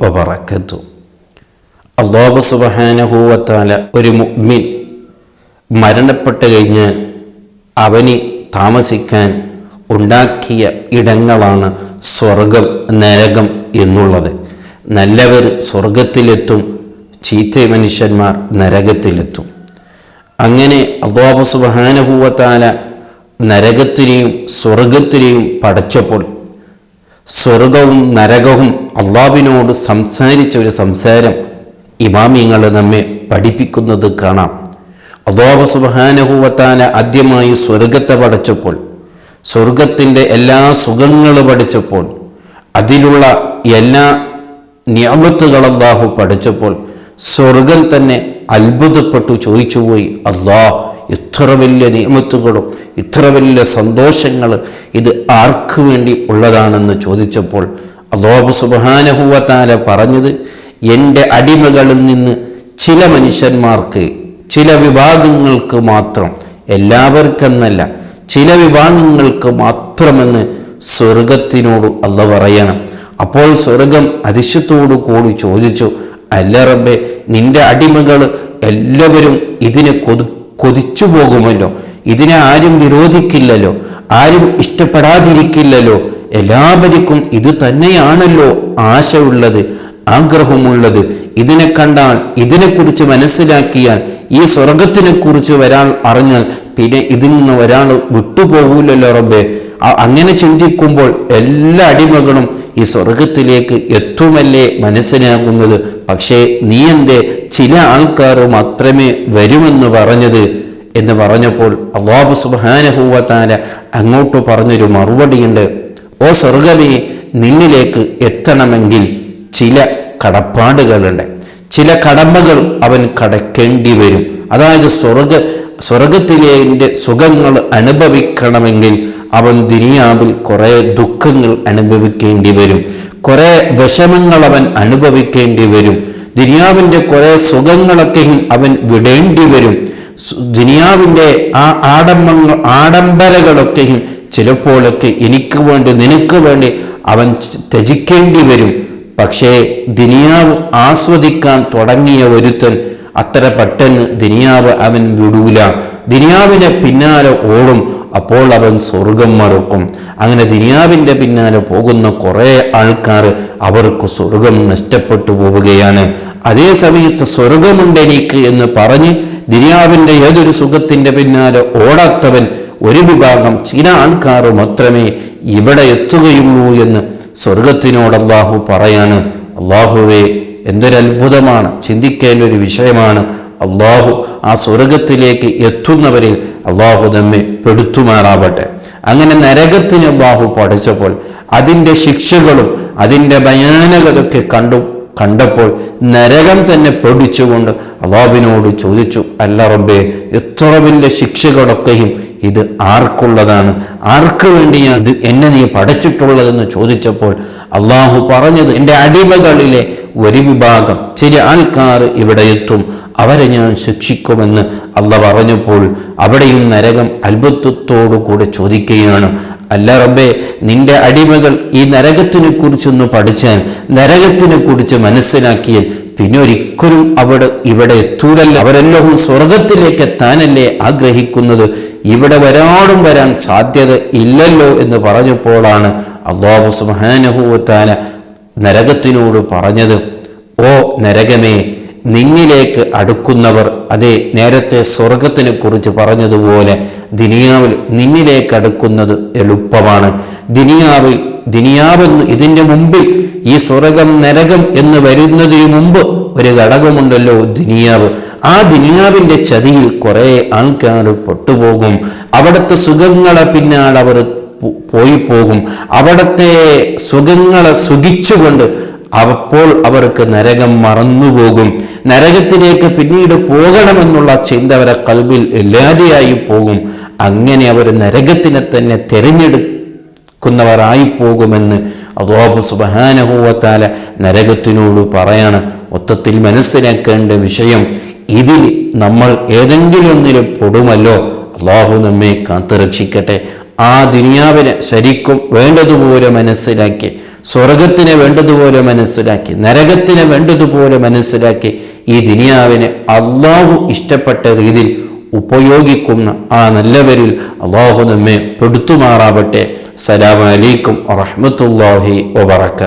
വബറകാതുഹു. അല്ലാഹു സുബ്ഹാനഹു വ തആല ഒരു മുഅ്മിൻ മരണപ്പെട്ടു കഴിഞ്ഞാൽ അവന് താമസിക്കാൻ ഉണ്ടാക്കിയ ഇടങ്ങളാണ് സ്വർഗം നരകം എന്നുള്ളത്. നല്ലവർ സ്വർഗത്തിലെത്തും, ചീത്ത മനുഷ്യന്മാർ നരകത്തിലെത്തും. അങ്ങനെ അല്ലാഹു സുബ്ഹാനഹു വ തആല നരകത്തിനെയും സ്വർഗത്തിനെയും പടച്ചപ്പോൾ സ്വർഗവും നരകവും അള്ളാഹുവിനോട് സംസാരിച്ച ഒരു സംസാരം ഇമാമിങ്ങൾ നമ്മെ പഠിപ്പിക്കുന്നത് കാണാം. അല്ലാഹു സുബ്ഹാനഹു വ തആല ആദ്യമായി സ്വർഗത്തെ പടച്ചപ്പോൾ, സ്വർഗത്തിൻ്റെ എല്ലാ സുഖങ്ങളും പഠിച്ചപ്പോൾ, അതിലുള്ള എല്ലാ നിഅമത്തുകൾ അല്ലാഹു പഠിച്ചപ്പോൾ സ്വർഗം തന്നെ അത്ഭുതപ്പെട്ടു ചോദിച്ചുപോയി, അല്ലാഹ് ഇത്ര വലിയ നിഅമത്തുകളും ഇത്ര വലിയ സന്തോഷങ്ങൾ ഇത് ആർക്ക് വേണ്ടി ഉള്ളതാണെന്ന് ചോദിച്ചപ്പോൾ അല്ലാഹു സുബ്ഹാനഹു വ തആല പറഞ്ഞത്, എൻ്റെ അടിമകളിൽ നിന്ന് ചില മനുഷ്യന്മാർക്ക്, ചില വിഭാഗങ്ങൾക്ക് മാത്രം, എല്ലാവർക്കെന്നല്ല, ചില വിഭാഗങ്ങൾക്ക് മാത്രമെന്ന് സ്വർഗത്തിനോട് അല്ലാഹു പറയണം. അപ്പോൾ സ്വർഗം അതിശയത്തോടു കൂടി ചോദിച്ചു, അല്ല റബ്ബേ, നിന്റെ അടിമകൾ എല്ലാവരും ഇതിനെ കൊതിച്ചു പോകുമല്ലോ, ഇതിനെ ആരും വിരോധിക്കില്ലല്ലോ, ആരും ഇഷ്ടപ്പെടാതിരിക്കില്ലല്ലോ, എല്ലാവർക്കും ഇത് തന്നെയാണല്ലോ ആശയുള്ളത്, ആഗ്രഹമുള്ളത്. ഇതിനെ കണ്ടാൽ, ഇതിനെക്കുറിച്ച് മനസ്സിലാക്കിയാൽ, ഈ സ്വർഗത്തിനെ കുറിച്ച് ഒരാൾ അറിഞ്ഞാൽ പിന്നെ ഇതിൽ നിന്ന് ഒരാൾ വിട്ടുപോകൂലല്ലോ റബ്ബേ. അങ്ങനെ ചിന്തിക്കുമ്പോൾ എല്ലാ അടിമകളും ഈ സ്വർഗത്തിലേക്ക് എത്തുമല്ലേ മനസ്സിലാകുന്നത്. പക്ഷേ നീ എന്തേ ചില ആൾക്കാർ മാത്രമേ വരുമെന്ന് പറഞ്ഞത് എന്ന് പറഞ്ഞപ്പോൾ അല്ലാഹു സുബ്ഹാനഹു വ തആല അങ്ങോട്ട് പറഞ്ഞൊരു മറുപടിയുണ്ട്. ഓ സ്വർഗമേ, നിന്നിലേക്ക് എത്തണമെങ്കിൽ ചില കടപ്പാടുകളുണ്ട്, ചില കടമകൾ അവൻ കടക്കേണ്ടി വരും. അതായത് സ്വർഗത്തിലെ സുഖങ്ങൾ അനുഭവിക്കണമെങ്കിൽ അവൻ ദുനിയാവിൽ കുറേ ദുഃഖങ്ങൾ അനുഭവിക്കേണ്ടി വരും, കുറേ വിഷമങ്ങൾ അവൻ അനുഭവിക്കേണ്ടി വരും. ദുനിയാവിൻ്റെ കുറേ സുഖങ്ങളൊക്കെയും അവൻ വിടേണ്ടി വരും. ദുനിയാവിൻ്റെ ആ ആഡംബരങ്ങളൊക്കെയും ചിലപ്പോഴൊക്കെ എനിക്ക് വേണ്ടി, നിനക്ക് വേണ്ടി അവൻ ത്യജിക്കേണ്ടി വരും. പക്ഷേ ദുനിയാവ് ആസ്വദിക്കാൻ തുടങ്ങിയ ഒരുത്തൻ അത്ര പെട്ടെന്ന് ദുനിയാവ് അവൻ വിടൂല, ദുനിയാവിനെ പിന്നാലെ ഓടും. അപ്പോൾ അവൻ സ്വർഗം മറക്കും. അങ്ങനെ ദുനിയാവിൻ്റെ പിന്നാലെ പോകുന്ന കുറേ ആൾക്കാർ അവർക്ക് സ്വർഗം നഷ്ടപ്പെട്ടു പോവുകയാണ്. അതേ സമയത്ത് സ്വർഗമുണ്ട് എനിക്ക് എന്ന് പറഞ്ഞ് ദുനിയാവിൻ്റെ ഏതൊരു സുഖത്തിൻ്റെ പിന്നാലെ ഓടാത്തവൻ ഒരു വിഭാഗം, ചില ആൾക്കാർ മാത്രമേ ഇവിടെ എത്തുകയുള്ളൂ എന്ന് സ്വർഗത്തിനോട് അല്ലാഹു പറയാണ്. അല്ലാഹുവേ, എന്തൊരത്ഭുതമാണ്, ചിന്തിക്കേണ്ട ഒരു വിഷയമാണ്. അല്ലാഹു ആ സ്വർഗത്തിലേക്ക് എത്തുന്നവരിൽ അല്ലാഹു നമ്മെ പെടുത്തുമാറാവട്ടെ. അങ്ങനെ നരകത്തിന് അല്ലാഹു പഠിച്ചപ്പോൾ അതിൻ്റെ ശിക്ഷകളും അതിൻ്റെ ഭയാനകതൊക്കെ കണ്ടപ്പോൾ നരകം തന്നെ പേടിച്ചുകൊണ്ട് അല്ലാഹുവിനോട് ചോദിച്ചു, അല്ല റബ്ബേ, എത്ര വലിയ ശിക്ഷകളൊക്കെയും ഇത് ആർക്കുള്ളതാണ്, ആർക്ക് വേണ്ടിയാണ് ഇത് എന്നെ നീ പഠിച്ചിട്ടുള്ളതെന്ന് ചോദിച്ചപ്പോൾ അല്ലാഹു പറഞ്ഞത്, എൻ്റെ അടിമകളിലെ ഒരു വിഭാഗം, ചില ആൾക്കാർ ഇവിടെ എത്തും, അവരെ ഞാൻ ശിക്ഷിക്കുമെന്ന് അല്ലാഹു പറഞ്ഞപ്പോൾ അവിടെയും നരകം അത്ഭുതത്തോടു കൂടെ ചോദിക്കുകയാണ്, അല്ല റബ്ബേ, നിന്റെ അടിമകൾ ഈ നരകത്തിനെ കുറിച്ചൊന്ന് പഠിച്ചാൽ, നരകത്തിനെ കുറിച്ച് മനസ്സിലാക്കിയാൽ പിന്നെ ഒരിക്കലും ഇവിടെ എത്തൂലല്ലോ, അവരെല്ലാം സ്വർഗത്തിലേക്ക് എത്താനല്ലേ ആഗ്രഹിക്കുന്നത്, ഇവിടെ ഒരാളും വരാൻ സാധ്യത ഇല്ലല്ലോ എന്ന് പറഞ്ഞപ്പോഴാണ് അല്ലാഹു സുബ്ഹാനഹു വ തആല നരകത്തിനോട് പറഞ്ഞത്, ഓ നരകമേ, നിന്നിലേക്ക് അടുക്കുന്നവർ, അതേ നേരത്തെ സ്വർഗത്തിനെ കുറിച്ച് പറഞ്ഞതുപോലെ ദുനിയാവിൽ നിന്നിലേക്ക് അടുക്കുന്നത് എളുപ്പമാണ്. ദുനിയാവെന്ന് ഇതിൻ്റെ മുമ്പിൽ ഈ സ്വർഗം നരകം എന്ന് വരുന്നതിന് മുമ്പ് ഒരു ഘടകമുണ്ടല്ലോ, ദുനിയാവ്. ആ ദുനിയാവിൻ്റെ ചതിയിൽ കുറേ ആൾക്കാർ പെട്ടുപോകും. അവിടുത്തെ സുഖങ്ങളെ പിന്നാലെ അവർ പോയി പോകും. അവിടുത്തെ സുഖങ്ങളെ സുഖിച്ചുകൊണ്ട് അപ്പോൾ അവർക്ക് നരകം മറന്നുപോകും. നരകത്തിലേക്ക് പിന്നീട് പോകണമെന്നുള്ള ചിന്ത അവരെ കൽബിൽ ഇല്ലാതെയായി പോകും. അങ്ങനെ അവർ നരകത്തിനെ തന്നെ തിരഞ്ഞെടുക്കുന്നവരായി പോകുമെന്ന് അല്ലാഹു സുബ്ഹാനഹു വ തആല നരകത്തിനോട് പറയാണ്. മൊത്തത്തിൽ മനസ്സിലാക്കേണ്ട വിഷയം, ഇതിൽ നമ്മൾ ഏതെങ്കിലും ഒന്നിൽ പെടുമല്ലോ. അല്ലാഹു നമ്മെ കാത്തുരക്ഷിക്കട്ടെ. ആ ദുനിയാവിനെ ശരിക്കും വേണ്ടതുപോലെ മനസ്സിലാക്കി സ്വർഗത്തിനെ വേണ്ടതുപോലെ മനസ്സിലാക്കി, നരകത്തിനെ വേണ്ടതുപോലെ മനസ്സിലാക്കി ഈ ദുനിയാവിനെ അള്ളാഹു ഇഷ്ടപ്പെട്ട രീതിയിൽ ഉപയോഗിക്കുന്ന ആ നല്ലവരിൽ അള്ളാഹു നമ്മെ പെടുത്തുമാറാവട്ടെ. അസ്സലാമു അലൈക്കും വറഹ്മത്തുള്ളാഹി വബറകാതുഹു.